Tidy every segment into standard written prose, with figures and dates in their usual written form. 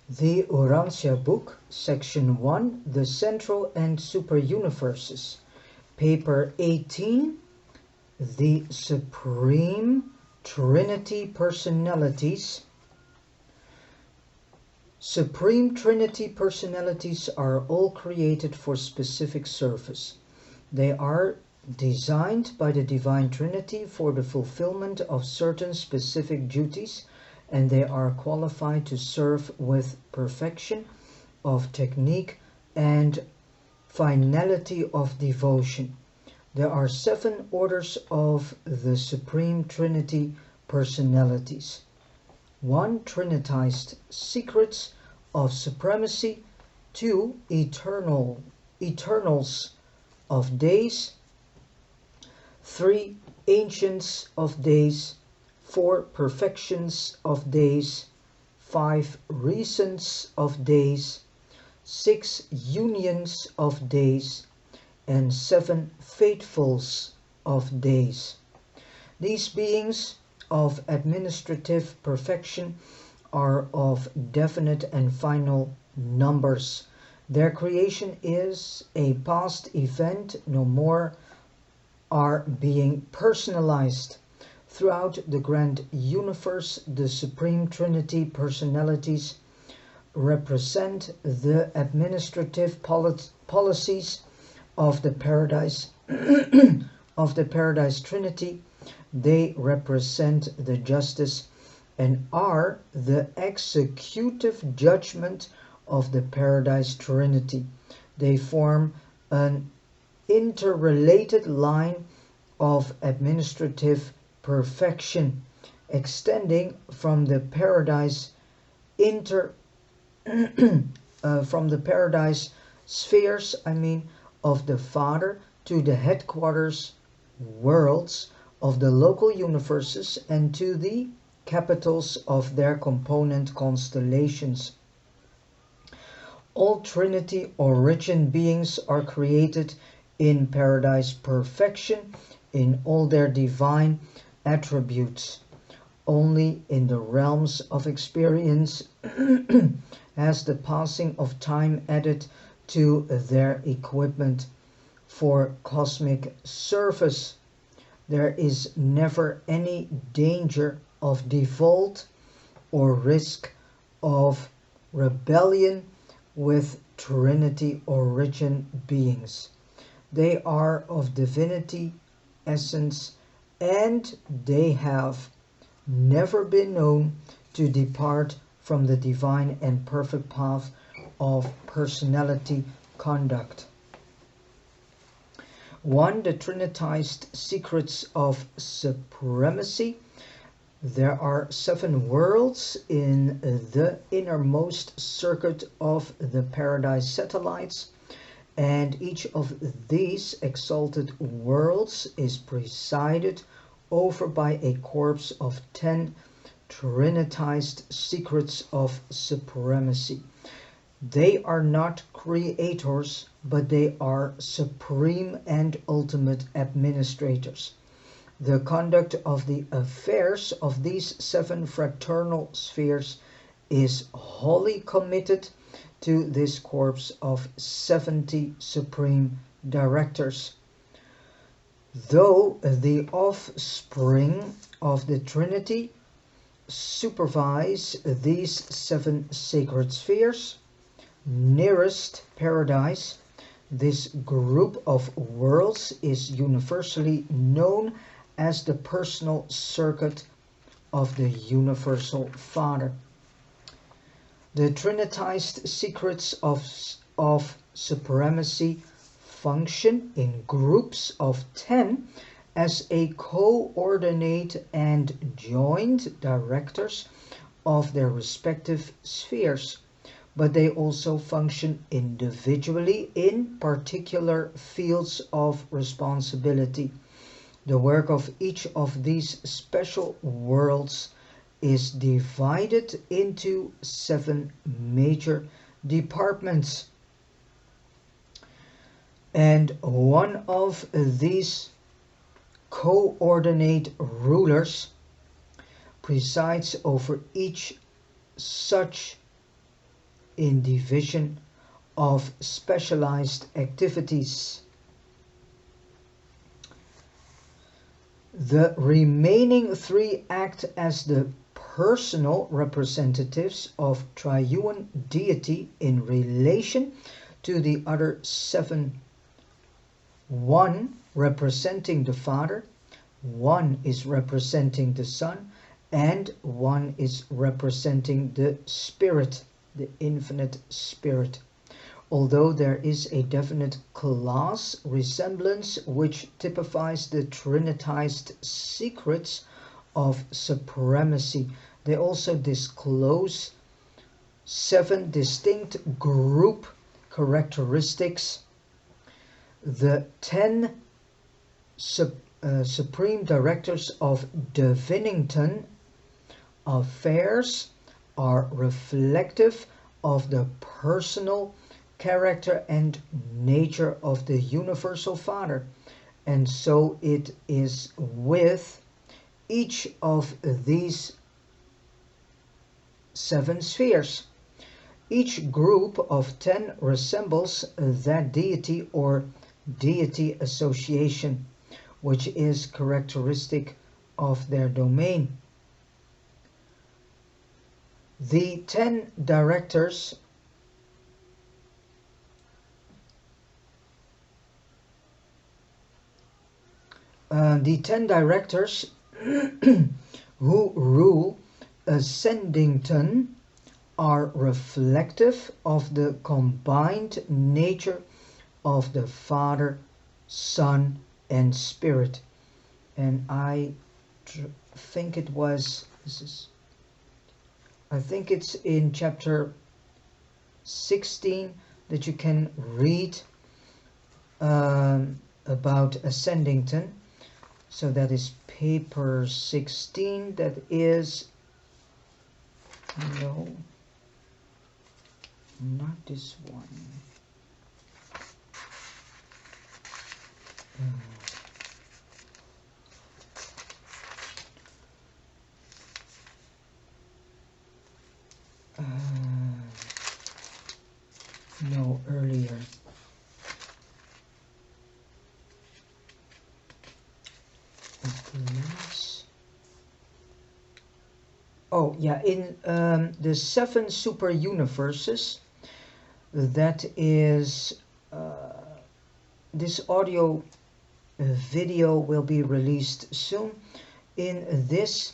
The Urantia book, Section 1, The Central and Super Universes, Paper 18, The Supreme Trinity Personalities. Supreme Trinity Personalities are all created for specific service. They are designed by the Divine Trinity for the fulfillment of certain specific duties, and they are qualified to serve with perfection of technique and finality of devotion. There are 7 orders of the Supreme Trinity Personalities. 1. Trinitized secrets of supremacy. 2. Eternals of days. 3. Ancients of days. 4. Perfections of days. 5. Reasons of days. 6. Unions of days. And 7. Faithfuls of days. These beings of administrative perfection are of definite and final numbers. Their creation is a past event, no more are being personalized. Throughout the grand universe, the Supreme Trinity Personalities represent the administrative policies of the Paradise of the Paradise Trinity. They represent the justice and are the executive judgment of the Paradise Trinity. They form an interrelated line of administrative perfection, extending from the paradise from the paradise spheres, of the Father to the headquarters worlds of the local universes and to the capitals of their component constellations. All Trinity origin beings are created in paradise perfection in all their divine attributes. Only in the realms of experience has the passing of time added to their equipment for cosmic service. There is never any danger of default or risk of rebellion with Trinity origin beings. They are of divinity essence, and they have never been known to depart from the divine and perfect path of personality conduct. 1. The Trinitized secrets of supremacy. There are 7 worlds in the innermost circuit of the Paradise satellites, and each of these exalted worlds is presided over by a corps of 10 Trinitized secrets of supremacy. They are not creators, but they are supreme and ultimate administrators. The conduct of the affairs of these 7 fraternal spheres is wholly committed to this corps of 70 supreme directors. Though the offspring of the Trinity supervise these 7 sacred spheres, nearest paradise, this group of worlds is universally known as the personal circuit of the Universal Father. The Trinitized secrets of supremacy function in groups of 10 as a coordinate and joint directors of their respective spheres, but they also function individually in particular fields of responsibility. The work of each of these special worlds is divided into 7 major departments, and one of these coordinate rulers presides over each such in division of specialized activities. The remaining three act as the personal representatives of triune deity in relation to the other seven. One representing the Father, one is representing the Son, and one is representing the Spirit, the infinite Spirit. Although there is a definite class resemblance which typifies the Trinitized secrets of supremacy, they also disclose seven distinct group characteristics. The 10 Supreme Directors of Divinington affairs are reflective of the personal character and nature of the Universal Father, and so it is with each of these seven spheres. Each group of 10 resembles that deity or deity association, which is characteristic of their domain. The 10 directors who rule Ascendington are reflective of the combined nature of the Father, Son, and Spirit. And I think it was, I think it's in chapter 16 that you can read about Ascendington. So that is paper 16. That is, no, not this one. No, earlier. Oh yeah, in the 7 super universes, that is this audio video will be released soon. In this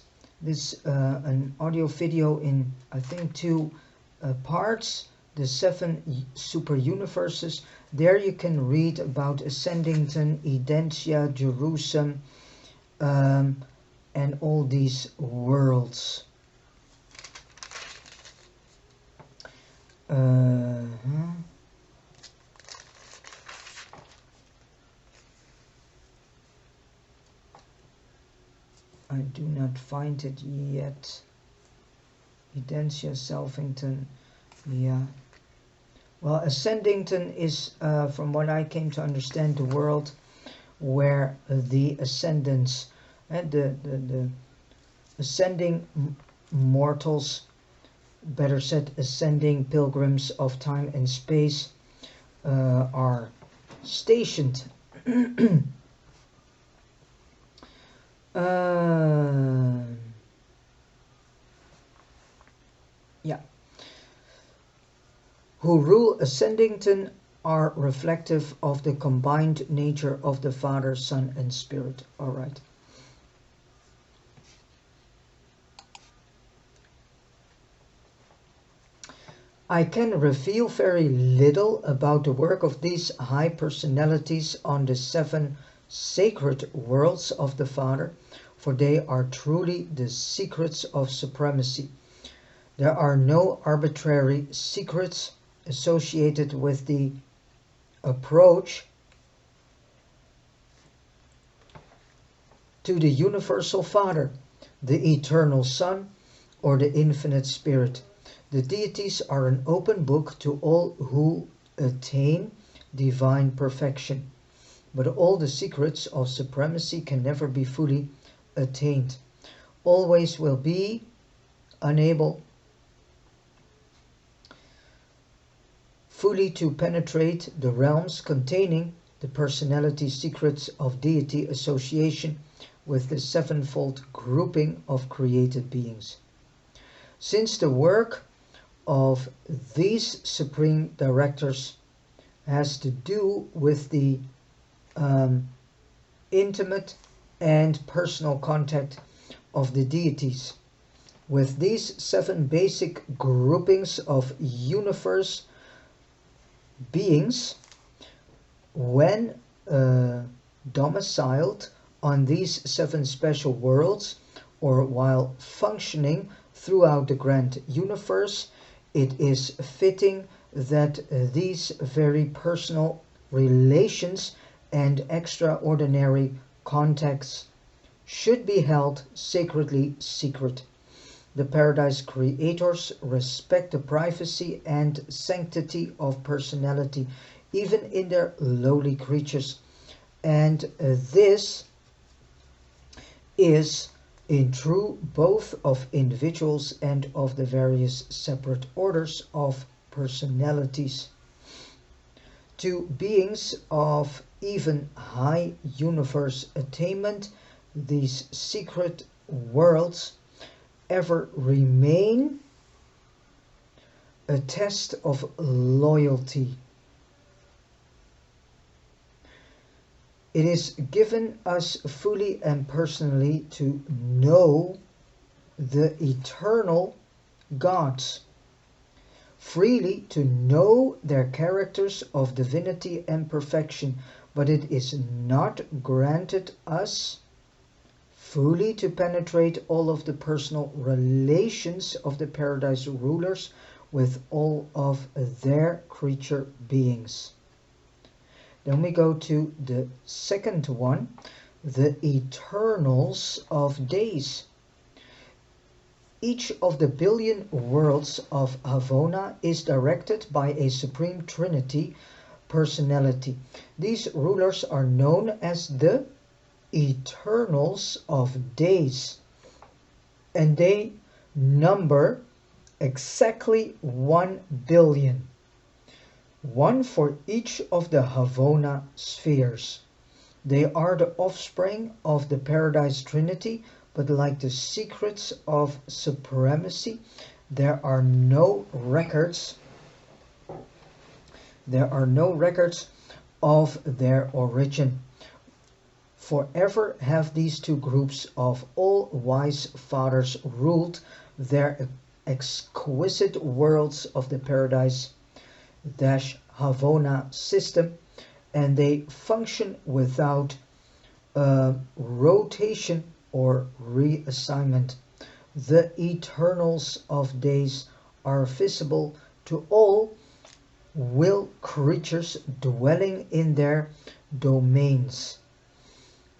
an audio video in, I think, 2 parts, the 7 super universes. There you can read about Ascendington, Edentia, Jerusalem, and all these worlds. I do not find it yet. Edentia, Selfington, yeah. Well, Ascendington is, from what I came to understand, the world where the ascendants, the ascending mortals, better said, ascending pilgrims of time and space, are stationed. Yeah. Who rule Ascendington are reflective of the combined nature of the Father, Son, and Spirit. All right. I can reveal very little about the work of these high personalities on the 7 sacred worlds of the Father, for they are truly the secrets of supremacy. There are no arbitrary secrets associated with the approach to the Universal Father, the Eternal Son, or the Infinite Spirit. The deities are an open book to all who attain divine perfection, but all the secrets of supremacy can never be fully attained. Always will be unable fully to penetrate the realms containing the personality secrets of deity association with the sevenfold grouping of created beings. Since the work of these supreme directors has to do with the intimate and personal contact of the deities, with these 7 basic groupings of universe beings, when domiciled on these 7 special worlds, or while functioning throughout the grand universe, it is fitting that these very personal relations and extraordinary contacts should be held sacredly secret. The Paradise creators respect the privacy and sanctity of personality, even in their lowly creatures. And this is in true both of individuals and of the various separate orders of personalities. To beings of even high universe attainment, these secret worlds ever remain a test of loyalty. It is given us fully and personally to know the eternal gods, freely to know their characters of divinity and perfection, but it is not granted us fully to penetrate all of the personal relations of the Paradise rulers with all of their creature beings. Then we go to the second one, the Eternals of Days. Each of the billion worlds of Havona is directed by a Supreme Trinity Personality. These rulers are known as the Eternals of Days, and they number exactly 1 billion. 1 for each of the Havona spheres. They are the offspring of the Paradise Trinity, but like the secrets of supremacy, there are no records of their origin. Forever have these 2 groups of all-wise fathers ruled their exquisite worlds of the Paradise-Havona system, and they function without rotation or reassignment. The Eternals of Days are visible to all will creatures dwelling in their domains.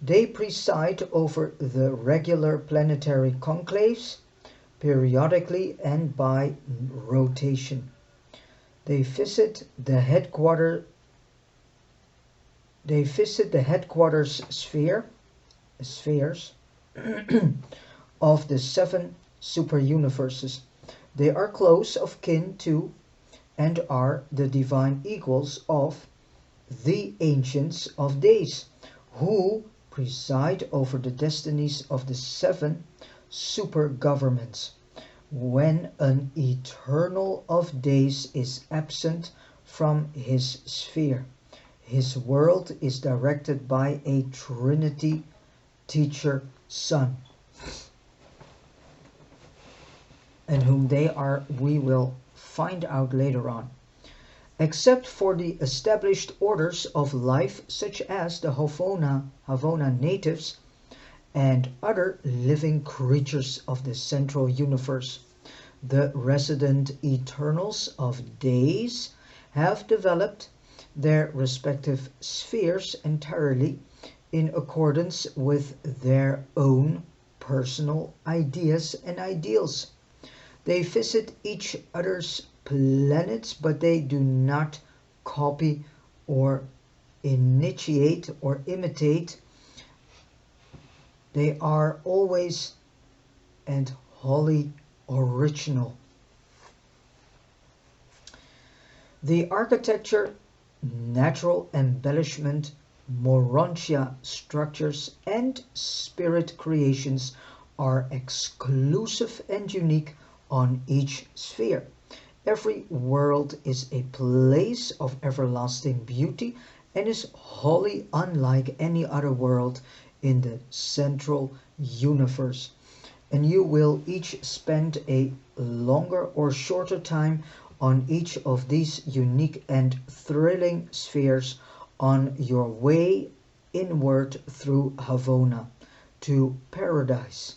They preside over the regular planetary conclaves periodically and by rotation. They visit the headquarters spheres of the 7 super-universes. They are close of kin to and are the divine equals of the Ancients of Days, who preside over the destinies of the 7 super governments. When an Eternal of Days is absent from his sphere, his world is directed by a Trinity teacher son, and whom they are we will find out later on. Except for the established orders of life such as the Havona natives and other living creatures of the central universe, the resident Eternals of Days have developed their respective spheres entirely in accordance with their own personal ideas and ideals. They visit each other's planets, but they do not copy or initiate or imitate. They are always and wholly original. The architecture, natural embellishment, Morontia structures, and spirit creations are exclusive and unique on each sphere. Every world is a place of everlasting beauty and is wholly unlike any other world in the central universe. And you will each spend a longer or shorter time on each of these unique and thrilling spheres on your way inward through Havona to paradise.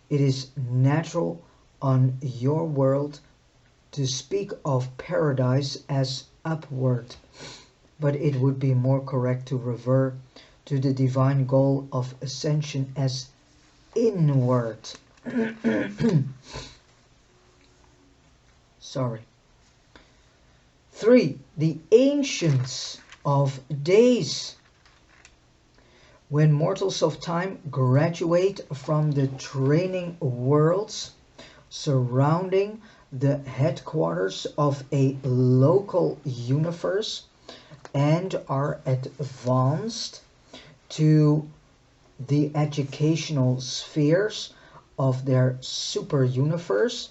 It is natural on your world to speak of paradise as upward, but it would be more correct to revert to the divine goal of ascension as inward. Sorry. 3. The ancients of days. When mortals of time graduate from the training worlds surrounding the headquarters of a local universe and are advanced to the educational spheres of their super universe,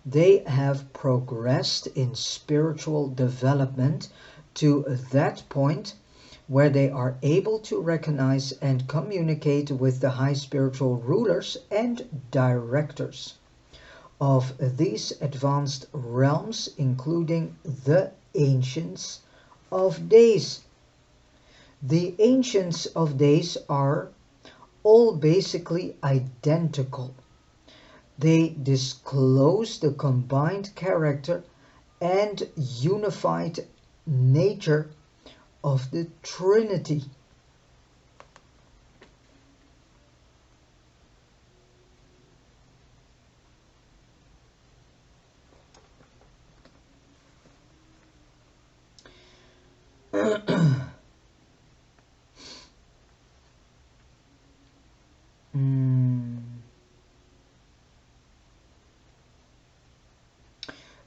they have progressed in spiritual development to that point where they are able to recognize and communicate with the high spiritual rulers and directors of these advanced realms, including the Ancients of Days. The Ancients of Days are all basically identical. They disclose the combined character and unified nature of the Trinity.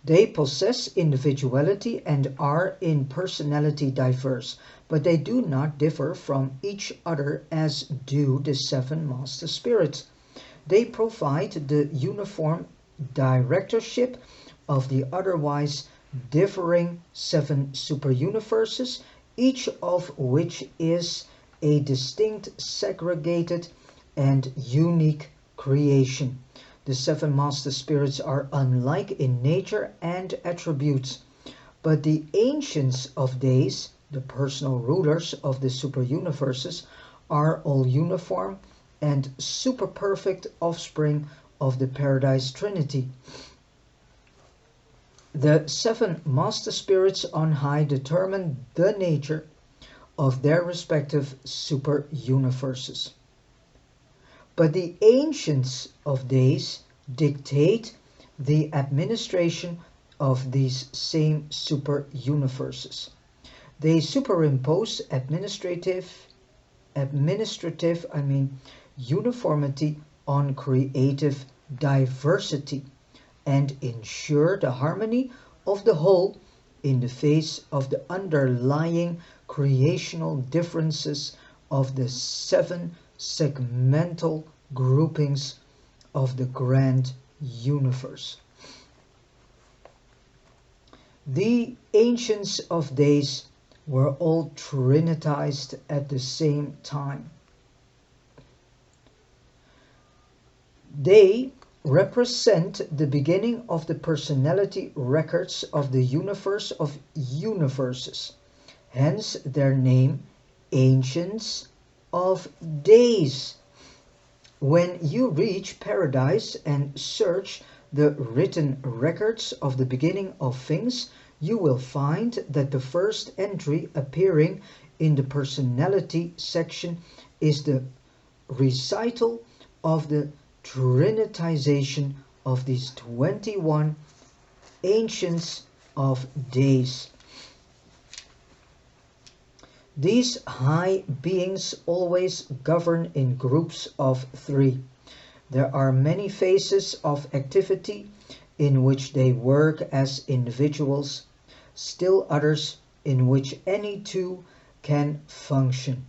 They possess individuality and are in personality diverse, but they do not differ from each other as do the seven master spirits. They provide the uniform directorship of the otherwise differing seven superuniverses, each of which is a distinct, segregated, and unique creation. The seven master spirits are unlike in nature and attributes, but the Ancients of Days, the personal rulers of the superuniverses, are all uniform and super perfect offspring of the Paradise Trinity. The seven master spirits on high determine the nature of their respective super universes. But the Ancients of Days dictate the administration of these same super universes. They superimpose administrative uniformity on creative diversity and ensure the harmony of the whole in the face of the underlying creational differences of the seven segmental groupings of the grand universe. The Ancients of Days were all Trinitized at the same time. They represent the beginning of the personality records of the universe of universes, hence their name, Ancients of Days. When you reach paradise and search the written records of the beginning of things, you will find that the first entry appearing in the personality section is the recital of the Trinitization of these 21 Ancients of Days. These high beings always govern in groups of 3. There are many phases of activity in which they work as individuals. still others in which any two can function.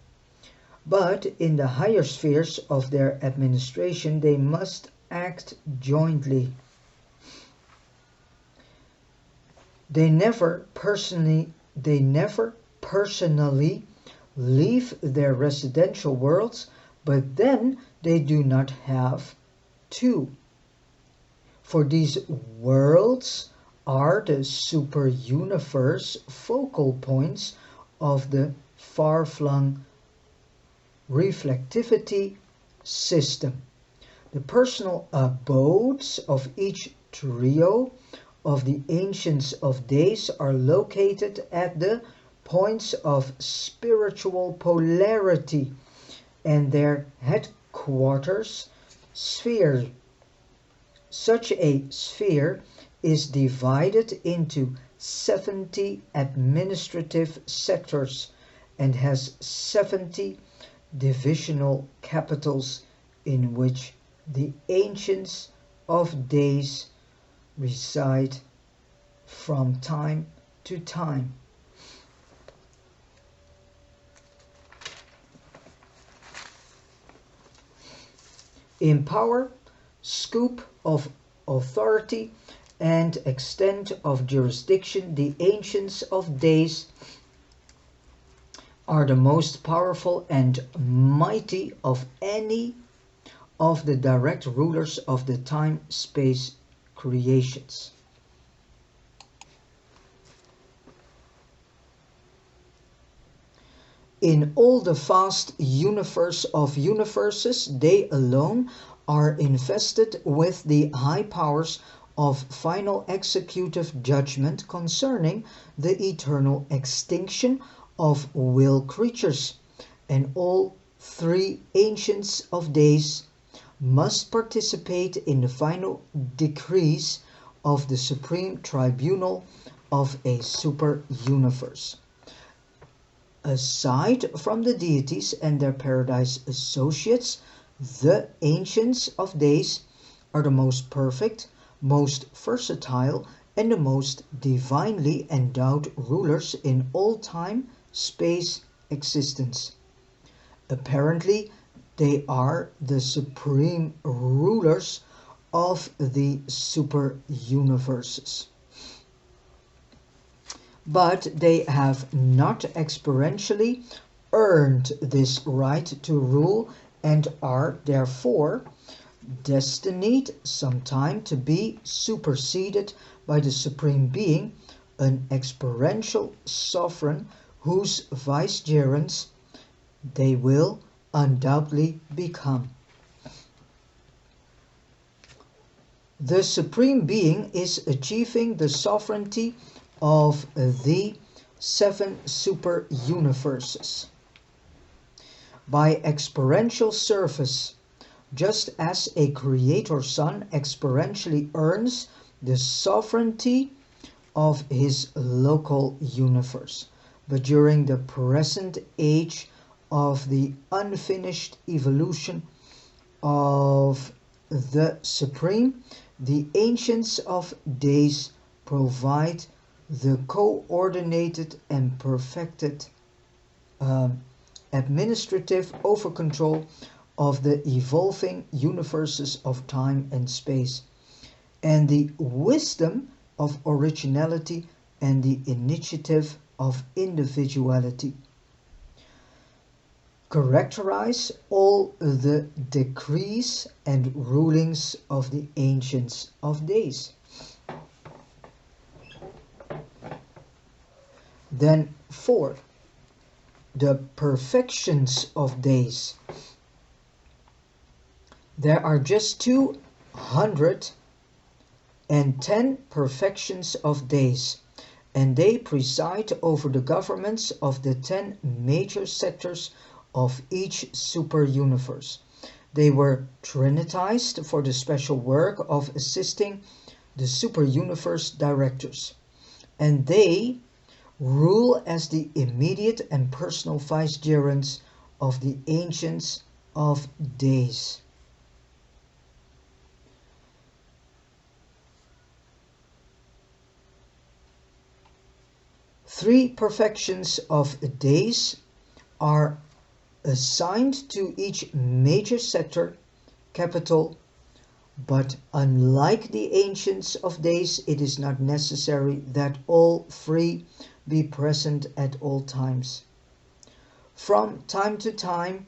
But in the higher spheres of their administration they must act jointly. They never personally leave their residential worlds, but then they do not have two. For these worlds are the super-universe focal points of the far-flung reflectivity system. The personal abodes of each trio of the Ancients of Days are located at the points of spiritual polarity and their headquarters sphere. Such a sphere is divided into 70 administrative sectors and has 70 divisional capitals in which the Ancients of Days reside from time to time. In power, scope of authority, and extent of jurisdiction, the Ancients of Days are the most powerful and mighty of any of the direct rulers of the time-space creations. In all the vast universe of universes, they alone are invested with the high powers of final executive judgment concerning the eternal extinction of will creatures, and all three Ancients of Days must participate in the final decrees of the Supreme Tribunal of a super-universe. Aside from the deities and their paradise associates, the Ancients of Days are the most perfect, most versatile, and the most divinely endowed rulers in all time, space, existence. Apparently, they are the supreme rulers of the super-universes. But they have not experientially earned this right to rule and are therefore destined sometime to be superseded by the Supreme Being, an experiential sovereign whose vicegerents they will undoubtedly become. The Supreme Being is achieving the sovereignty of the 7 super-universes by experiential service, just as a creator son experientially earns the sovereignty of his local universe. But during the present age of the unfinished evolution of the Supreme, the Ancients of Days provide the coordinated and perfected administrative overcontrol of the evolving universes of time and space, and the wisdom of originality and the initiative of individuality. Characterize all the decrees and rulings of the Ancients of Days. Then fourth, the perfections of days. There are just 210 perfections of days, and they preside over the governments of the 10 major sectors of each super-universe. They were trinitized for the special work of assisting the super-universe directors, and they rule as the immediate and personal vicegerents of the Ancients of Days. 3 perfections of days are assigned to each major sector, capital, but unlike the ancients of days, it is not necessary that all 3 be present at all times. From time to time,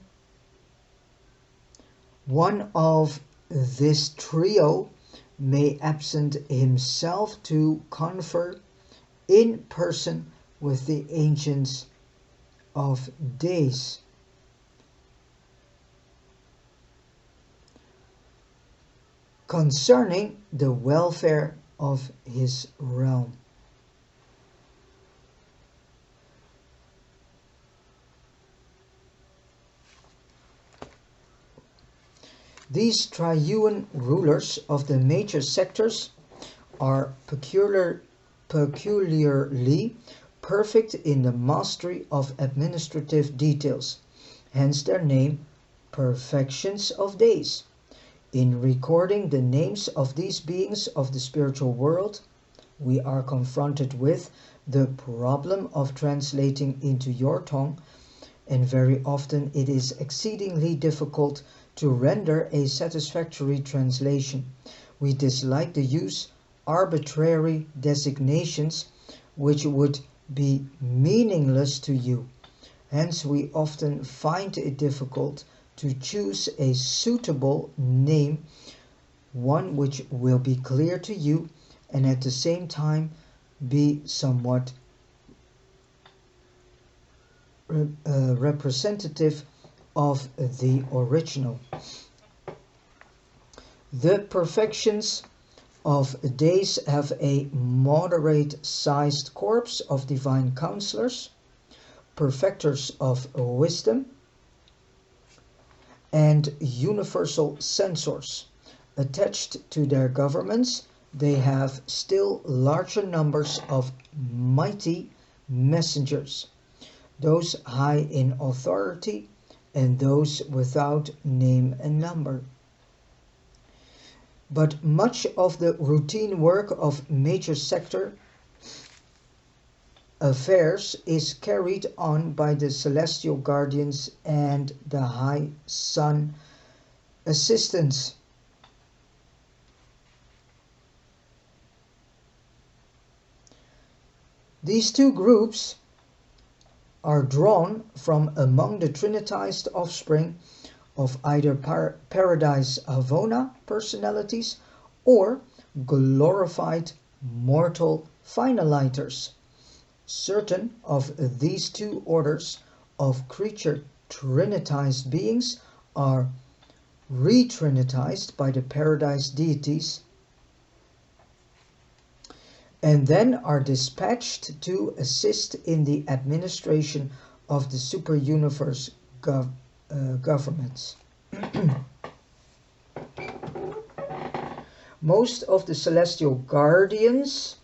one of this trio may absent himself to confer in person with the ancients of days. Concerning the welfare of his realm. These triune rulers of the major sectors are peculiarly perfect in the mastery of administrative details, hence their name, perfections of days. In recording the names of these beings of the spiritual world, we are confronted with the problem of translating into your tongue, and very often it is exceedingly difficult to render a satisfactory translation. We dislike the use arbitrary designations which would be meaningless to you. Hence we often find it difficult to choose a suitable name, one which will be clear to you and at the same time be somewhat representative of the original. The perfections of days have a moderate-sized corps of divine counselors, perfecters of wisdom, and universal censors. Attached to their governments, they have still larger numbers of mighty messengers, those high in authority and those without name and number. But much of the routine work of major sector affairs is carried on by the celestial guardians and the high sun assistants. These two groups are drawn from among the Trinitized offspring of either Paradise Personalities or glorified mortal finaliters. Certain of these two orders of creature Trinitized beings are re-Trinitized by the Paradise deities and then are dispatched to assist in the administration of the super-universe governments. Most of the celestial guardians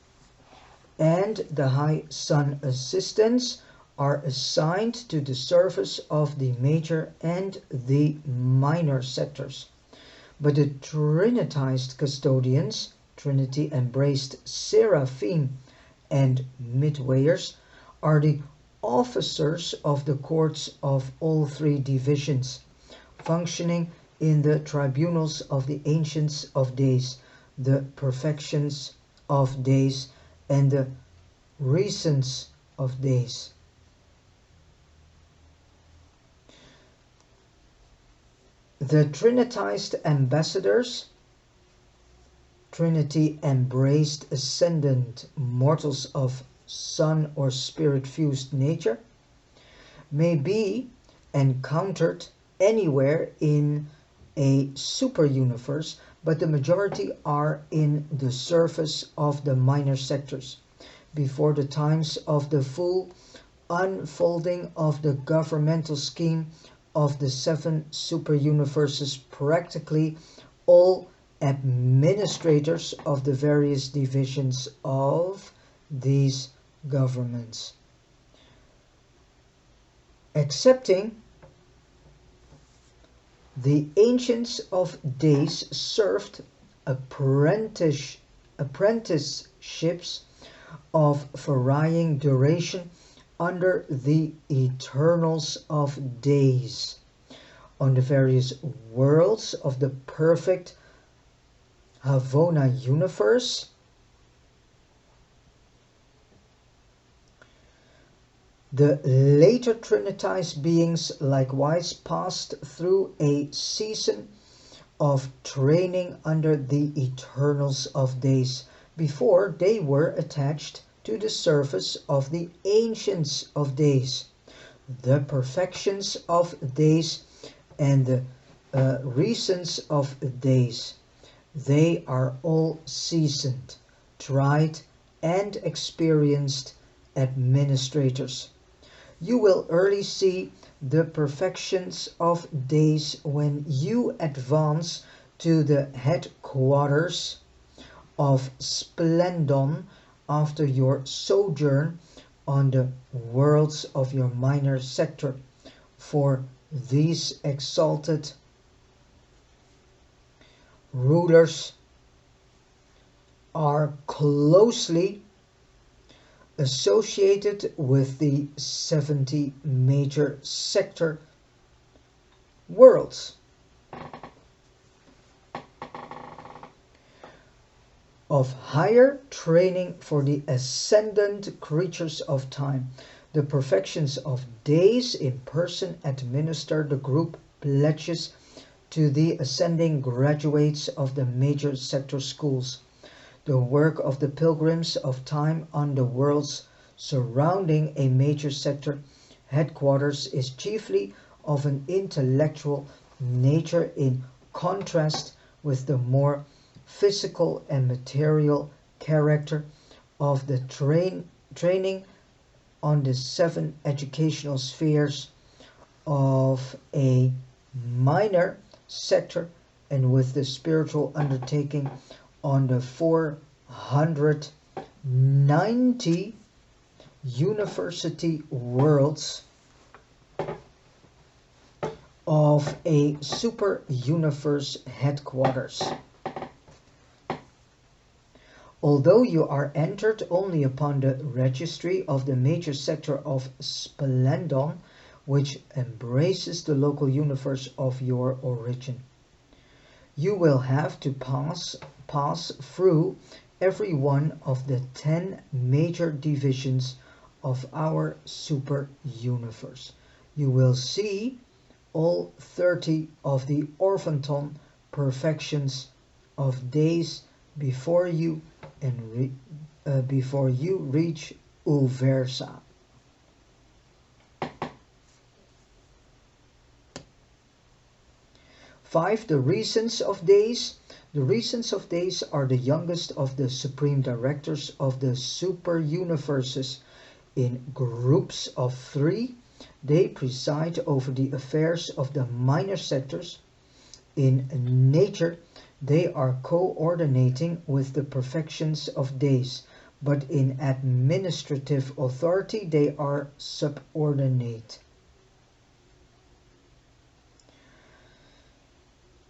and the high sun assistants are assigned to the service of the major and the minor sectors. But the Trinitized custodians, Trinity embraced seraphim and midwayers, are the officers of the courts of all 3 divisions, functioning in the tribunals of the ancients of days, the perfections of days, and the recents of days. The Trinitized ambassadors, Trinity embraced ascendant mortals of sun or spirit fused nature, may be encountered anywhere in a super universe, but the majority are in the service of the minor sectors. Before the times of the full unfolding of the governmental scheme of the 7 super universes, practically all administrators of the various divisions of these governments, excepting the ancients of days, served apprenticeships of varying duration under the eternals of days, on the various worlds of the perfect Havona universe, the later Trinitized beings likewise passed through a season of training under the eternals of days before they were attached to the surface of the ancients of days, the perfections of days, and the reasons of days. They are all seasoned, tried, and experienced administrators. You will early see the perfections of days when you advance to the headquarters of Splendon after your sojourn on the worlds of your minor sector, for these exalted rulers are closely associated with the 70 major sector worlds of higher training for the ascendant creatures of time. The perfections of days in person administer the group pledges to the ascending graduates of the major sector schools. The work of the pilgrims of time on the worlds surrounding a major sector headquarters is chiefly of an intellectual nature, in contrast with the more physical and material character of the training on the 7 educational spheres of a minor sector, and with the spiritual undertaking on the 490 university worlds of a super universe headquarters. Although you are entered only upon the registry of the major sector of Splendon, which embraces the local universe of your origin, you will have to pass through every one of the 10 major divisions of our super universe. You will see all 30 of the Orphanton perfections of days before you before you reach Uversa. Five, the reasons of days. The reasons of days are the youngest of the supreme directors of the super universes. In groups of 3, they preside over the affairs of the minor sectors. In nature, they are coordinating with the perfections of days, but in administrative authority they are subordinate.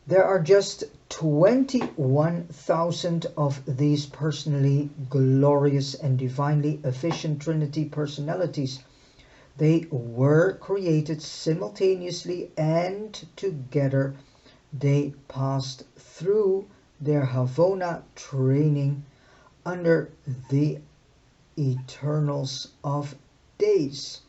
There are just 21,000 of these personally glorious and divinely efficient Trinity personalities. They were created simultaneously, and together they passed through their Havona training under the eternals of days.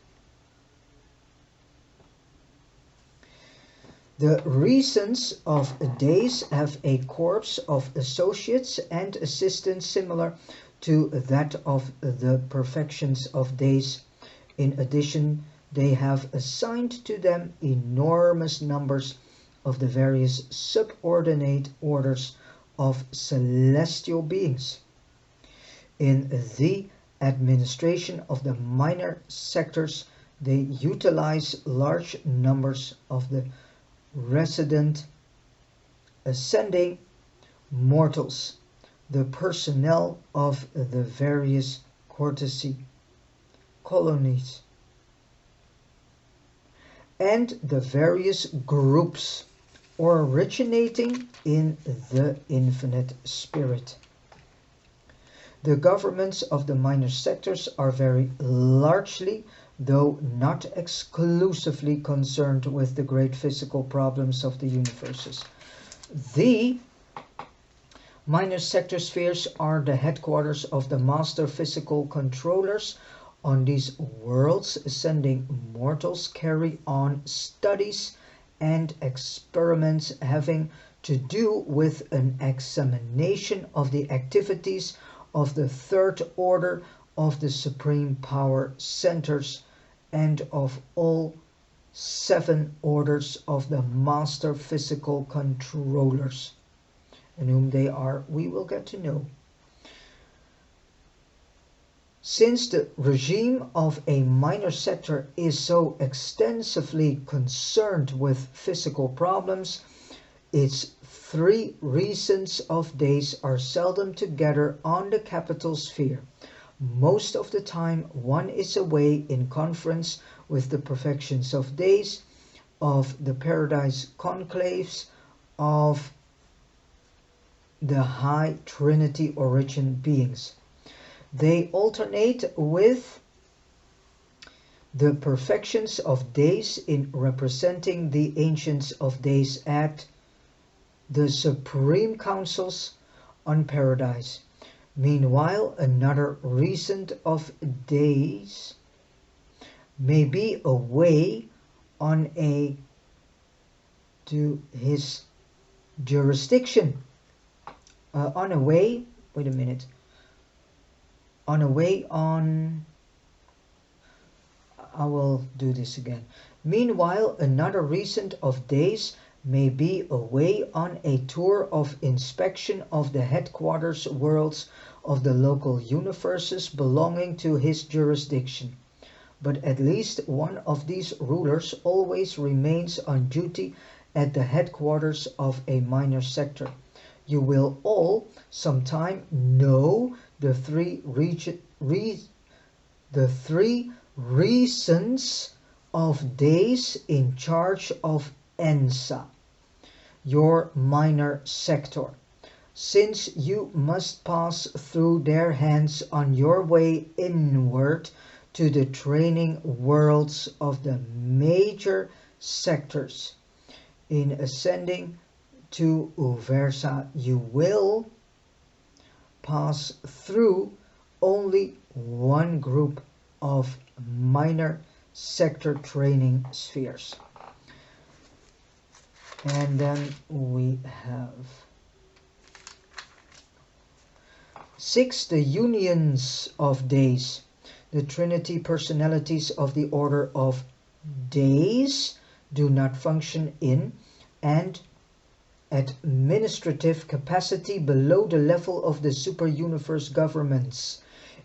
The reasons of days have a corps of associates and assistants similar to that of the perfections of days. In addition, they have assigned to them enormous numbers of the various subordinate orders of celestial beings. In the administration of the minor sectors, they utilize large numbers of the resident ascending mortals, the personnel of the various courtesy colonies, and the various groups originating in the infinite spirit. The governments of the minor sectors are very largely, though not exclusively, concerned with the great physical problems of the universes. The minor sector spheres are the headquarters of the master physical controllers. On these worlds, ascending mortals carry on studies and experiments having to do with an examination of the activities of the third order of the supreme power centers and of all 7 orders of the master physical controllers. And whom they are, we will get to know. Since the regime of a minor sector is so extensively concerned with physical problems, its 3 reasons of days are seldom together on the capital sphere. Most of the time one is away in conference with the perfections of days, of the paradise conclaves, of the high Trinity origin beings. They alternate with the perfections of days in representing the ancients of days at the Supreme Councils on Paradise. Meanwhile, another regent of days may be away on to his jurisdiction. I will do this again. Meanwhile, another regent of days may be away on a tour of inspection of the headquarters worlds of the local universes belonging to his jurisdiction. But at least one of these rulers always remains on duty at the headquarters of a minor sector. You will all sometime know the 3 reasons of days in charge of ENSA, your minor sector, since you must pass through their hands on your way inward to the training worlds of the major sectors. In ascending to Uversa, you will pass through only one group of minor sector training spheres. And then we have 6. The unions of days. The Trinity personalities of the order of days do not function in and administrative capacity below the level of the super-universe governments.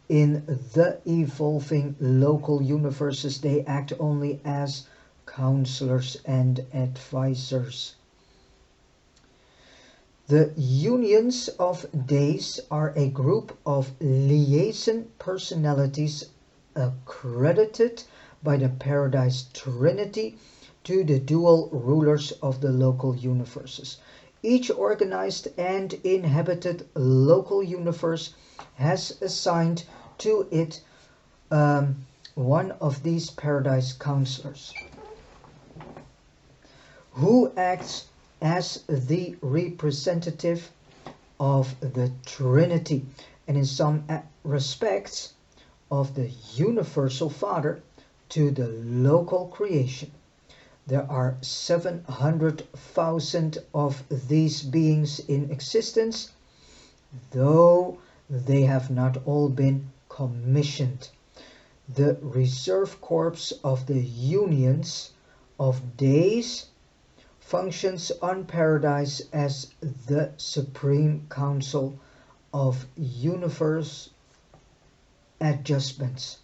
In the evolving local universes, they act only as counselors and advisors. The unions of days are a group of liaison personalities accredited by the Paradise Trinity to the dual rulers of the local universes. Each organized and inhabited local universe has assigned to it one of these paradise counselors, who acts as the representative of the Trinity and in some respects of the Universal Father to the local creation. There are 700,000 of these beings in existence, though they have not all been commissioned. The reserve corps of the unions of days functions on Paradise as the Supreme Council of Universe Adjustments.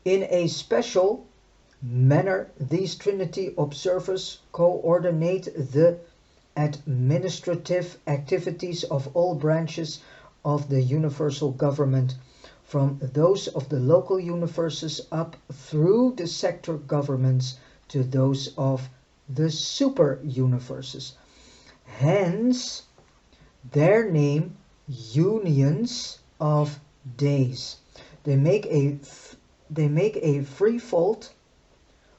In a special manner, these Trinity observers coordinate the administrative activities of all branches of the universal government, from those of the local universes up through the sector governments to those of the super universes. Hence, their name unions of days. They make a threefold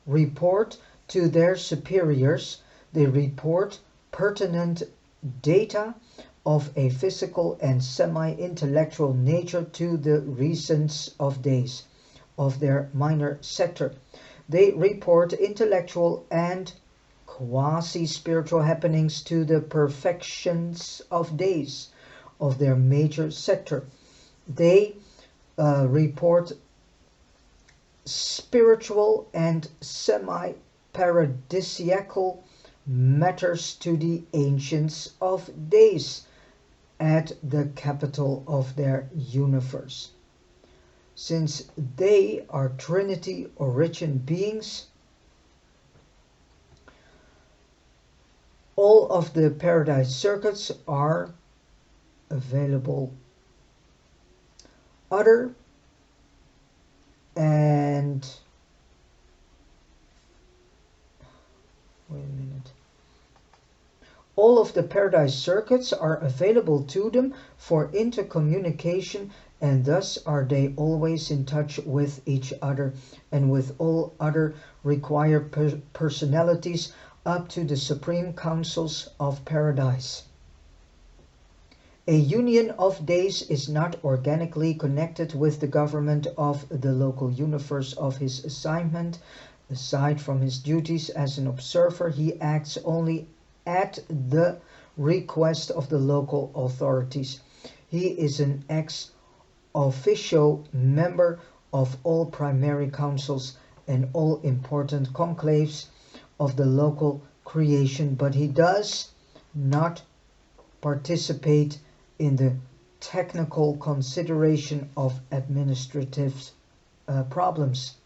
report to their superiors. They report pertinent data of a physical and semi-intellectual nature to the reasons of days of their minor sector. They report intellectual and quasi-spiritual happenings to the perfections of days of their major sector. They report spiritual and semi-paradisiacal matters to the ancients of days at the capital of their universe. Since they are Trinity origin beings, all of the Paradise circuits are available. Other and wait a minute. All of the Paradise circuits are available to them for intercommunication, and thus are they always in touch with each other and with all other required personalities up to the Supreme Councils of Paradise. A union of days is not organically connected with the government of the local universe of his assignment. Aside from his duties as an observer, he acts only at the request of the local authorities. He is an ex officio member of all primary councils and all important conclaves of the local creation, but he does not participate in the technical consideration of administrative problems.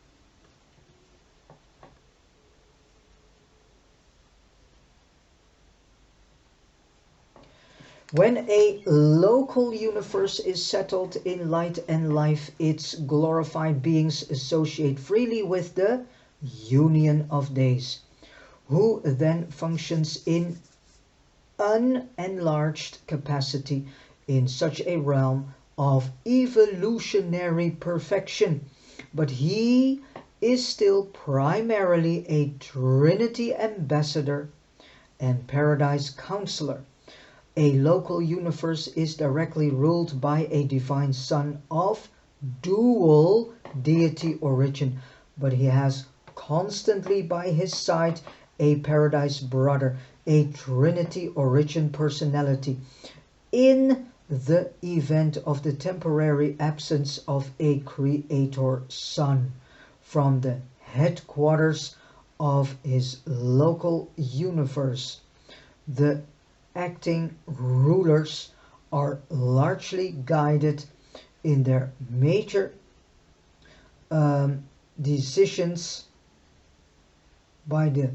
When a local universe is settled in light and life, its glorified beings associate freely with the union of days, who then functions in unenlarged capacity in such a realm of evolutionary perfection. But he is still primarily a Trinity ambassador and Paradise counselor. A local universe is directly ruled by a divine son of dual deity origin, but he has constantly by his side a Paradise brother, a Trinity origin personality. In the event of the temporary absence of a creator son from the headquarters of his local universe, the acting rulers are largely guided in their major decisions by the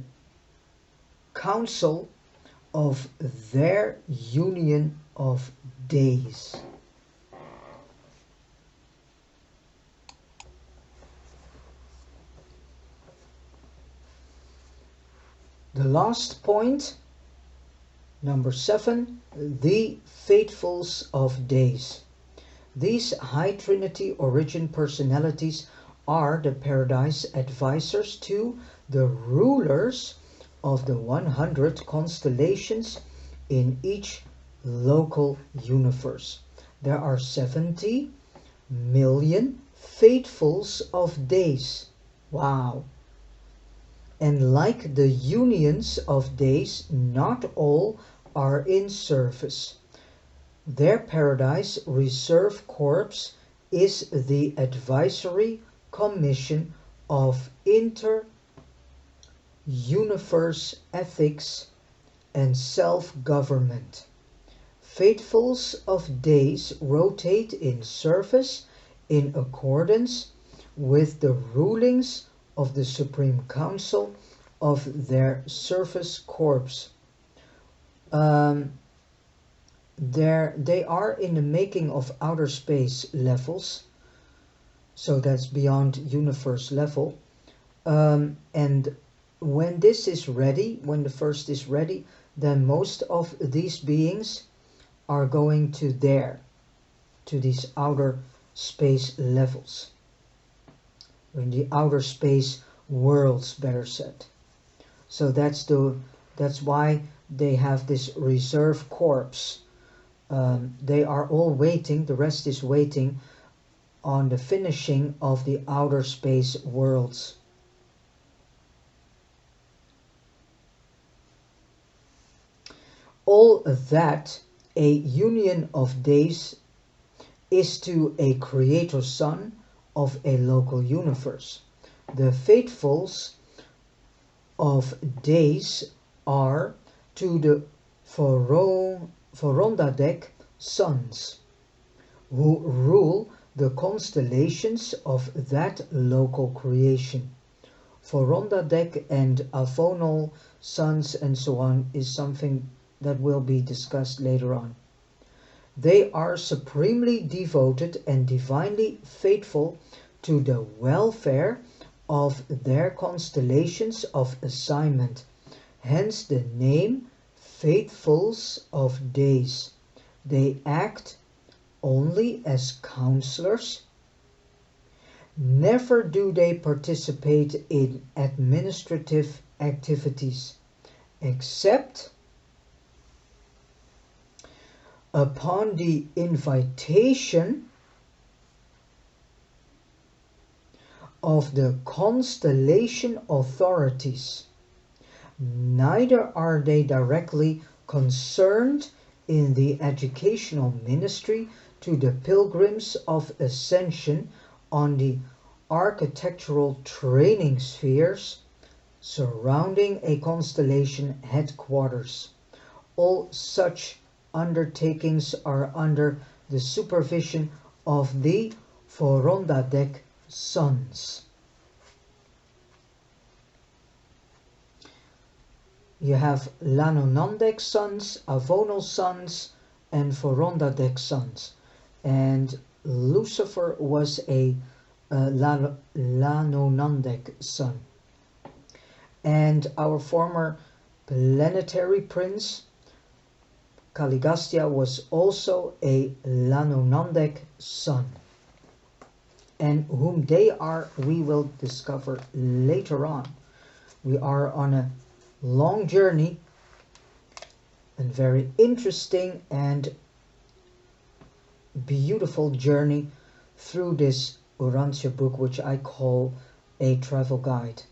council of their union of days. The last point, number 7, the faithfuls of days. These High Trinity origin personalities are the Paradise advisors to the rulers of the 100 constellations in each local universe. There are 70 million faithfuls of days. Wow. And like the unions of days, not all are in service. Their Paradise Reserve Corps is the advisory commission of inter-universe ethics and self-government. Faithfuls of days rotate in service in accordance with the rulings of the Supreme Council of their service corps. They are in the making of outer space levels, so that's beyond universe level. And when this is ready, when the first is ready, then most of these beings are going to these outer space levels, in the outer space worlds, better said. So that's why they have this reserve corps. They are all waiting, the rest is waiting on the finishing of the outer space worlds. All that a union of days is to a creator son of a local universe. The faithfuls of days are to the Vorondadek sons, who rule the constellations of that local creation. Vorondadek and Avonal sons and so on is something that will be discussed later on. They are supremely devoted and divinely faithful to the welfare of their constellations of assignment, hence the name Faithfuls of Days. They act only as counselors. Never do they participate in administrative activities, except upon the invitation of the constellation authorities. Neither are they directly concerned in the educational ministry to the pilgrims of ascension on the architectural training spheres surrounding a constellation headquarters. All such undertakings are under the supervision of the Vorondadek sons. You have Lanonandek sons, Avonal sons, and Vorondadek sons. And Lucifer was a Lanonandek son. And our former planetary prince, Caligastia, was also a Lanonandek son. And whom they are, we will discover later on. We are on a long journey, and very interesting and beautiful journey through this Urantia book, which I call a travel guide.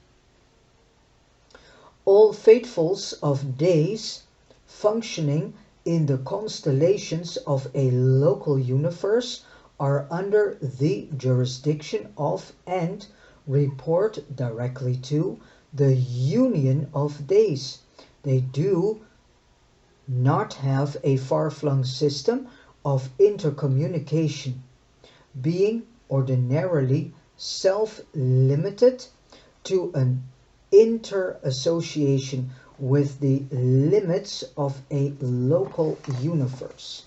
All faithfuls of days functioning in the constellations of a local universe are under the jurisdiction of and report directly to the union of days. They do not have a far-flung system of intercommunication, being ordinarily self-limited to an inter-association with the limits of a local universe.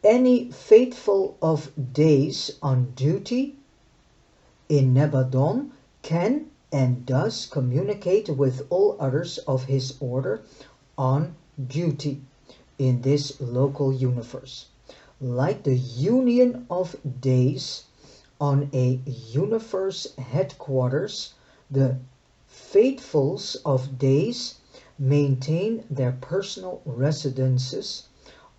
Any faithful of days on duty in Nebadon can and does communicate with all others of his order on duty in this local universe. Like the union of days on a universe headquarters, the faithfuls of days maintain their personal residences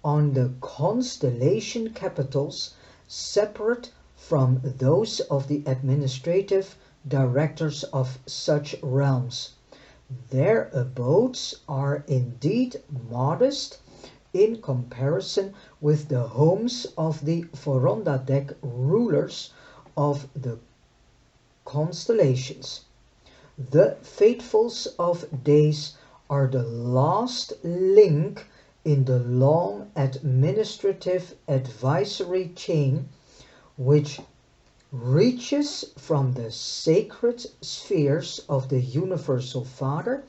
on the constellation capitals separate from those of the administrative directors of such realms. Their abodes are indeed modest in comparison with the homes of the Vorondadek rulers of the constellations. The faithfuls of days are the last link in the long administrative advisory chain which reaches from the sacred spheres of the Universal Father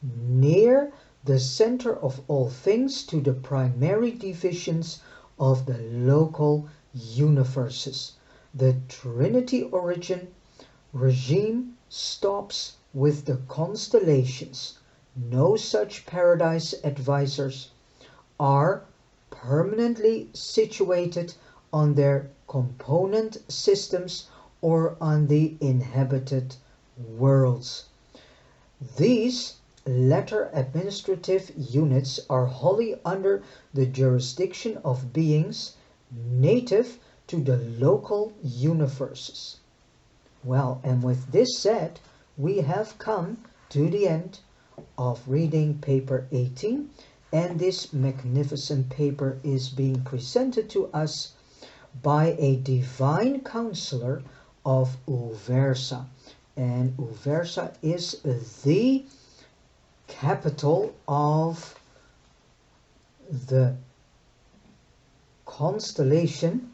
near the center of all things to the primary divisions of the local universes. The Trinity origin regime stops with the constellations, no such paradise advisors are permanently situated on their component systems or on the inhabited worlds. These latter administrative units are wholly under the jurisdiction of beings native to the local universes. Well, and with this said, we have come to the end of reading paper 18, and this magnificent paper is being presented to us by a divine counselor of Uversa. And Uversa is the capital of the constellation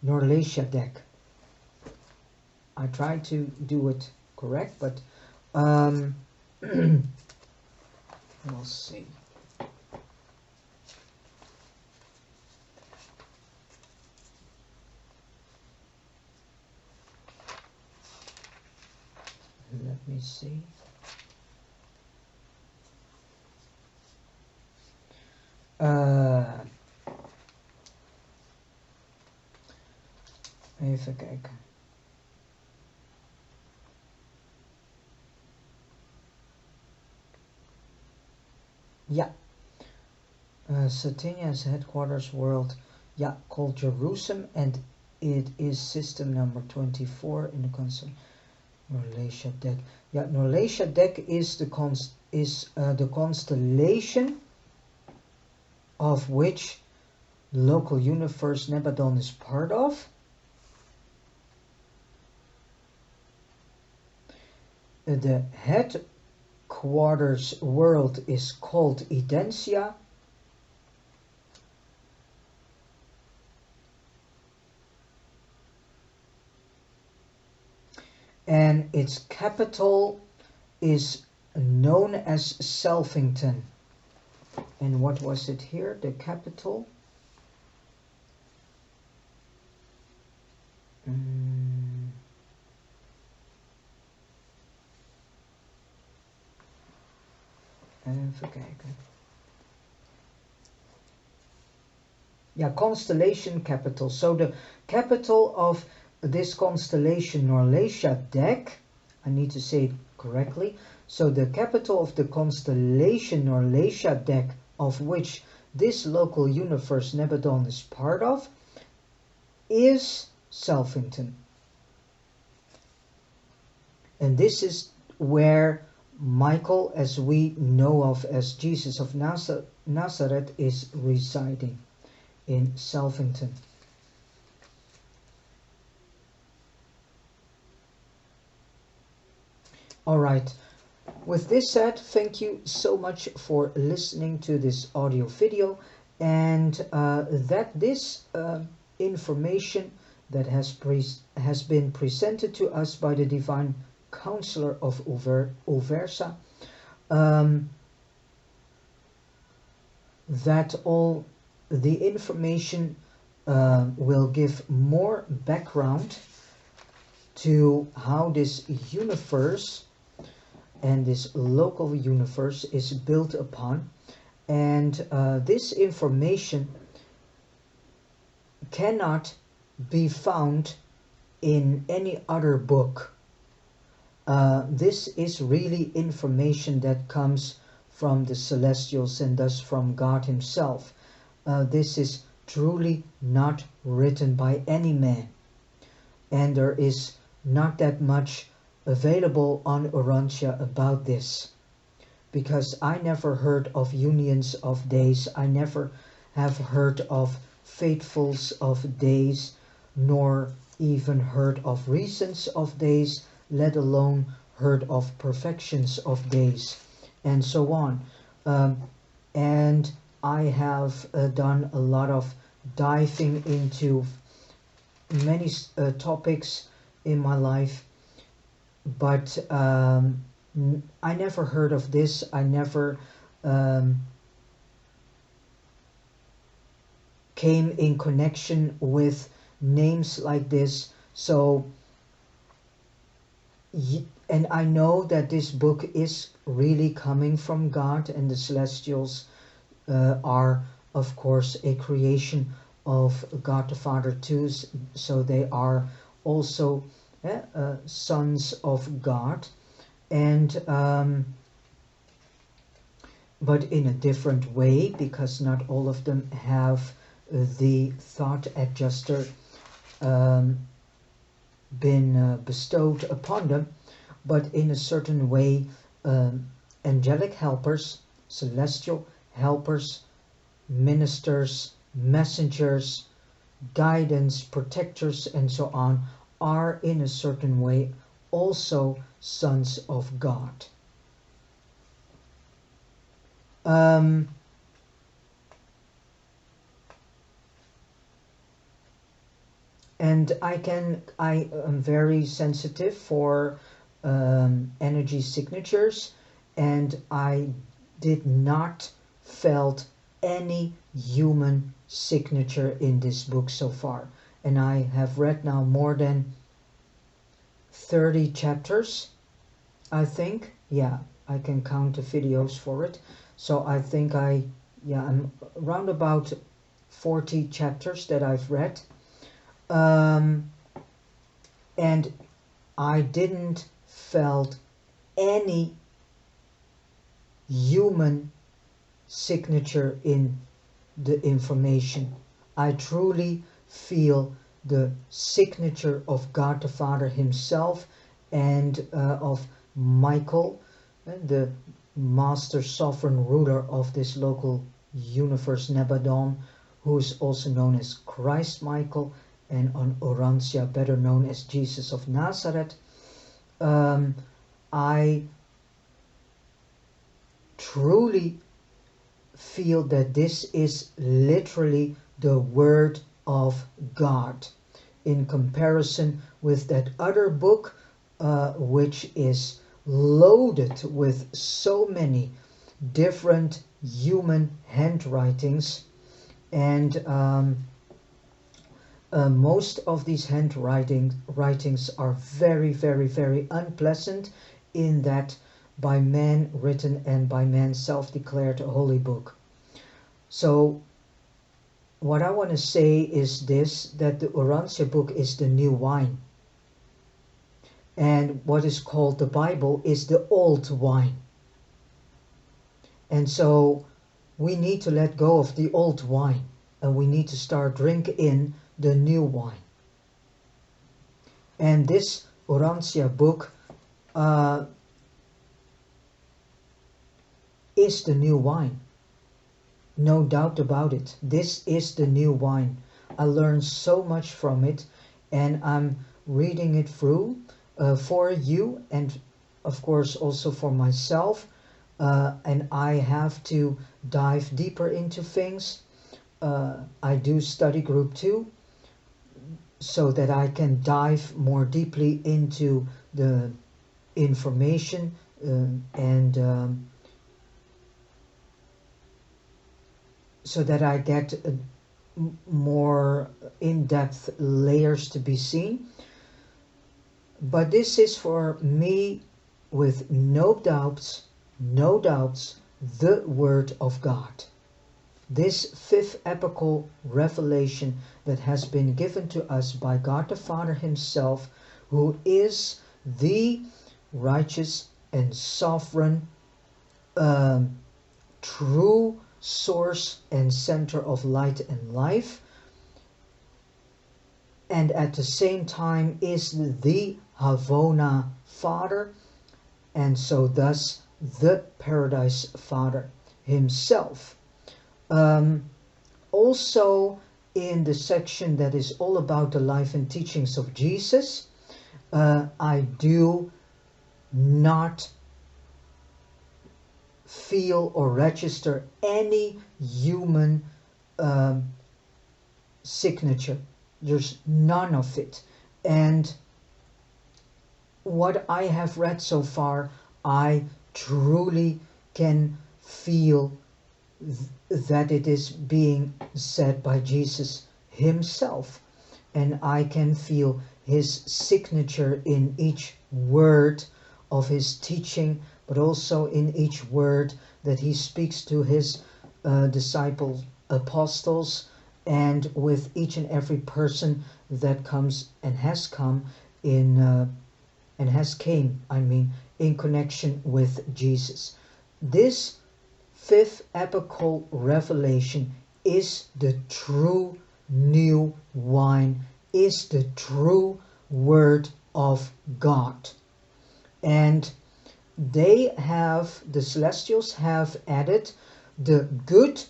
Norlatia. I tried to do it correct, but we'll see. Let me see. Even kijken. Ja. Satinia's headquarters world, yeah, called Jerusalem, and it is system number 24 in the constellation Norlatia deck. Yeah, Norlatia deck is the constellation of which the local universe Nebadon is part of. The headquarters world is called Edensia. And its capital is known as Selfington. And what was it here? The capital? Even kijken. Yeah, constellation capital. So the capital of this constellation Norlatia deck, I need to say it correctly. So the capital of the constellation Norlatia deck, of which this local universe Nebadon is part of, is Selfington. And this is where Michael, as we know of as Jesus of Nazareth, is residing, in Selfington. Alright, with this said, thank you so much for listening to this audio video, and that this information that has been presented to us by the Divine Counselor of Uversa, that all the information will give more background to how this universe and this local universe is built upon, and this information cannot be found in any other book. This is really information that comes from the celestials and thus from God himself. This is truly not written by any man, and there is not that much available on Urantia about this, because I never heard of unions of days, I never have heard of faithfuls of days, nor even heard of reasons of days, let alone heard of perfections of days, and so on. And I have done a lot of diving into many topics in my life, but I never heard of this. I never came in connection with names like this. So, and I know that this book is really coming from God, and the celestials are of course a creation of God the Father too, so they are also sons of God, and but in a different way, because not all of them have the thought adjuster been bestowed upon them, but in a certain way angelic helpers, celestial helpers, ministers, messengers, guidance, protectors, and so on are in a certain way also sons of God. And I am very sensitive for energy signatures, and I did not felt any human signature in this book so far. And I have read now more than 30 chapters, I think. Yeah, I can count the videos for it. So I think I'm around about 40 chapters that I've read. And I didn't felt any human signature in the information. I truly feel the signature of God the Father himself, and of Michael, the master sovereign ruler of this local universe Nebadon, who is also known as Christ Michael, and on Orantia better known as Jesus of Nazareth. I truly feel that this is literally the Word of God, in comparison with that other book, which is loaded with so many different human handwritings, and most of these writings are very, very, very unpleasant, in that by man written and by man self-declared a holy book. So what I want to say is this, that the Urantia book is the new wine, and what is called the Bible is the old wine. And so we need to let go of the old wine, and we need to start drinking in the new wine. And this Urantia book is the new wine. No doubt about it. This is the new wine. I learned so much from it, and I'm reading it through for you, and of course also for myself. And I have to dive deeper into things. I do study group 2, so that I can dive more deeply into the information, and so that I get more in-depth layers to be seen. But this is for me, with no doubts, the Word of God. This fifth epochal revelation that has been given to us by God the Father himself, who is the righteous and sovereign, true source and center of light and life, and at the same time is the Havona Father, and so thus the Paradise Father himself. Also in the section that is all about the life and teachings of Jesus, I do not feel or register any human signature. There's none of it. And what I have read so far, I truly can feel that it is being said by Jesus himself. and I can feel his signature in each word of his teaching, but also in each word that he speaks to his disciples, apostles, and with each and every person that comes and has come in in connection with Jesus. This fifth epochal revelation is the true new wine, is the true word of God. And the celestials have added the good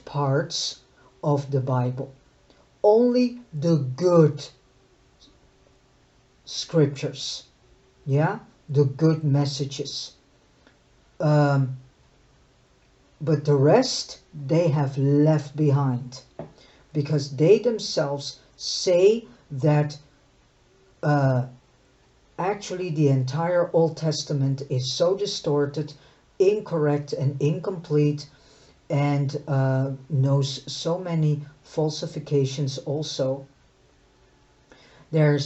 parts of the Bible. Only the good scriptures, yeah, the good messages. But the rest they have left behind, because they themselves say that actually the entire Old Testament is so distorted, incorrect and incomplete, and knows so many falsifications also. You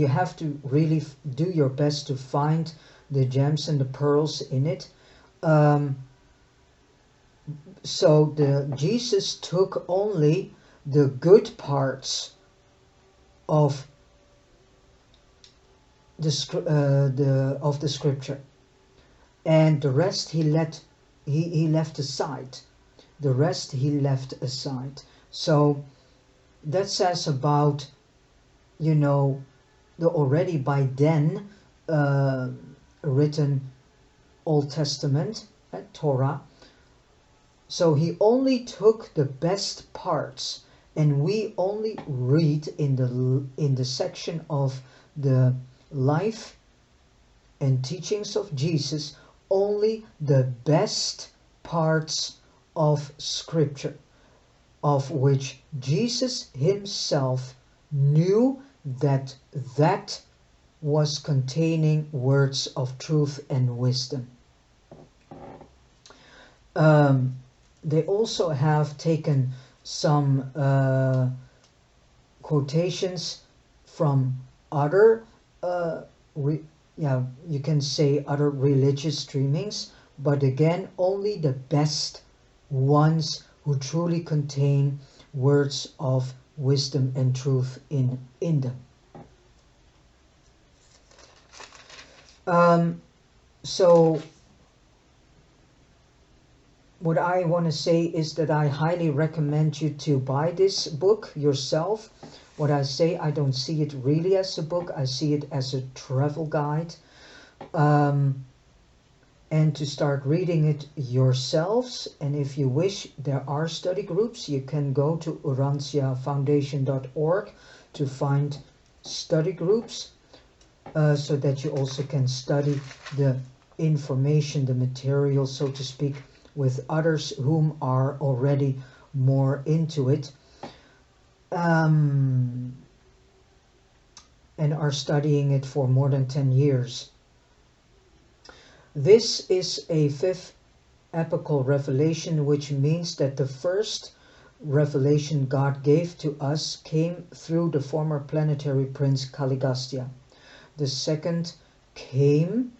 have to really do your best to find the gems and the pearls in it. So Jesus took only the good parts of the scripture, and the rest he left aside. The rest he left aside. So that says about, the already by then written Old Testament, Torah. So he only took the best parts, and we only read in the section of the life and teachings of Jesus only the best parts of Scripture, of which Jesus himself knew that was containing words of truth and wisdom. They also have taken some quotations from other you can say other religious streamings, but again only the best ones who truly contain words of wisdom and truth in them. So what I want to say is that I highly recommend you to buy this book yourself. What I say, I don't see it really as a book, I see it as a travel guide. And to start reading it yourselves. And if you wish, there are study groups. You can go to urantiafoundation.org to find study groups, so that you also can study the information, the material, so to speak, with others whom are already more into it, and are studying it for more than 10 years. This is a fifth epochal revelation, which means that the first revelation God gave to us came through the former planetary prince Caligustia. The second came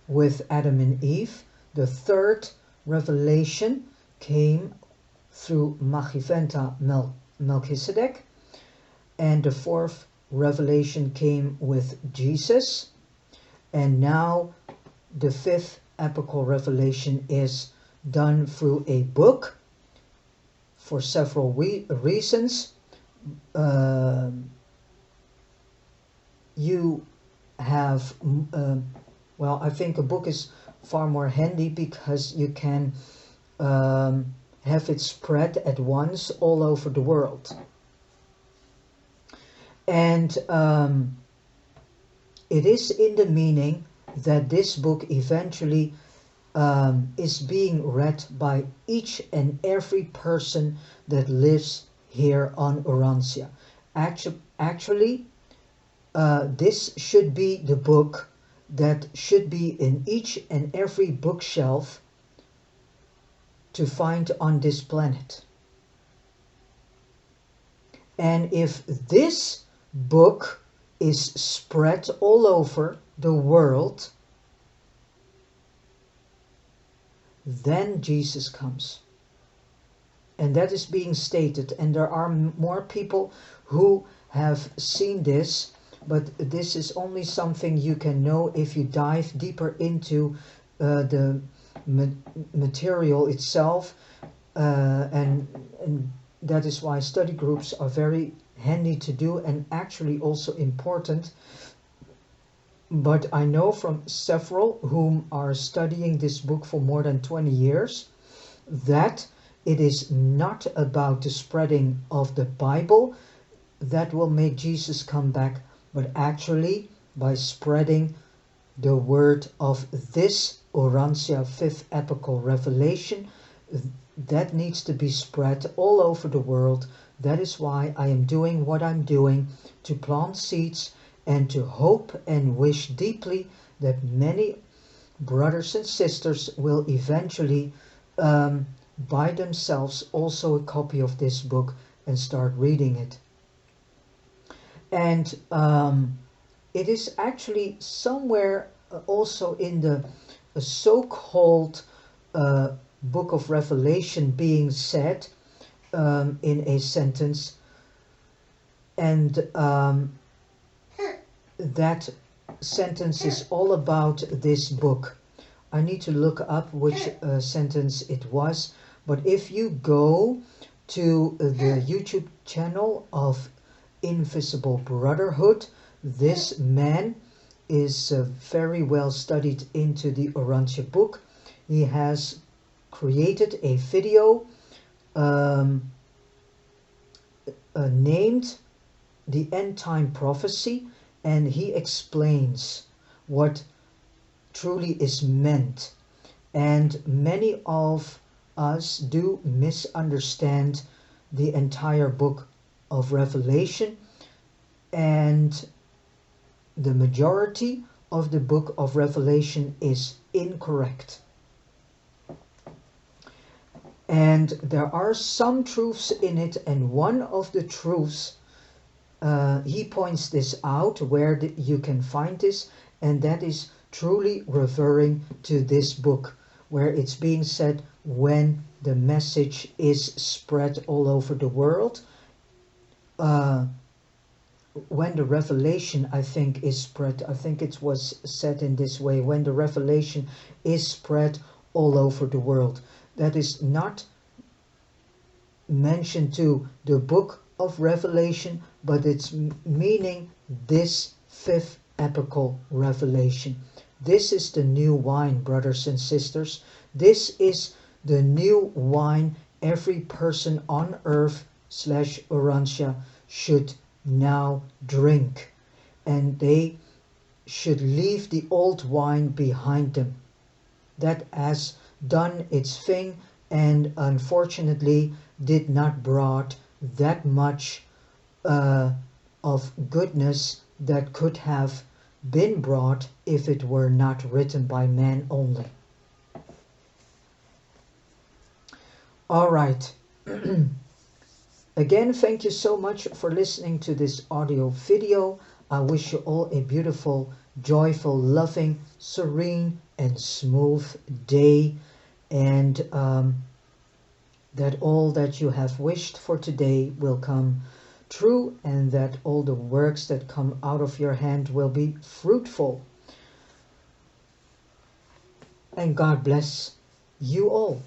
with Adam and Eve. The third revelation came through Machiventa Melchizedek. And the fourth revelation came with Jesus. And now the fifth epochal revelation is done through a book for several reasons. You have, I think a book is far more handy because you can have it spread at once all over the world. And it is in the meaning that this book eventually is being read by each and every person that lives here on Urantia. Actually, this should be the book that should be in each and every bookshelf to find on this planet. And if this book is spread all over the world, then Jesus comes. And that is being stated, and there are more people who have seen this, but this is only something you can know if you dive deeper into the material itself, and that is why study groups are very handy to do and actually also important. But I know from several whom are studying this book for more than 20 years that it is not about the spreading of the Bible that will make Jesus come back, but actually by spreading the word of this Urantia 5th epochal revelation that needs to be spread all over the world. That is why I am doing what I'm doing, to plant seeds and to hope and wish deeply that many brothers and sisters will eventually buy themselves also a copy of this book and start reading it. And it is actually somewhere also in the so-called book of Revelation being said in a sentence, and that sentence is all about this book. I need to look up which sentence it was, but if you go to the YouTube channel of Invisible Brotherhood, this man is very well studied into the Urantia book. He has created a video named The End Time Prophecy, and he explains what truly is meant. And many of us do misunderstand the entire book of Revelation, and the majority of the book of Revelation is incorrect. And there are some truths in it, and one of the truths, he points this out where you can find this, and that is truly referring to this book, where it's being said when the message is spread all over the world. When the revelation, I think, is spread, I think it was said in this way, when the revelation is spread all over the world. That is not mentioned to the book of Revelation, but it's meaning this 5th epochal revelation. This is the new wine, brothers and sisters. This is the new wine every person on earth / Urantia should now drink, and they should leave the old wine behind them. That has done its thing, and unfortunately did not brought that much of goodness that could have been brought if it were not written by man only. All right. Again, thank you so much for listening to this audio video. I wish you all a beautiful, joyful, loving, serene, and smooth day, and that all that you have wished for today will come true, and that all the works that come out of your hand will be fruitful. And God bless you all.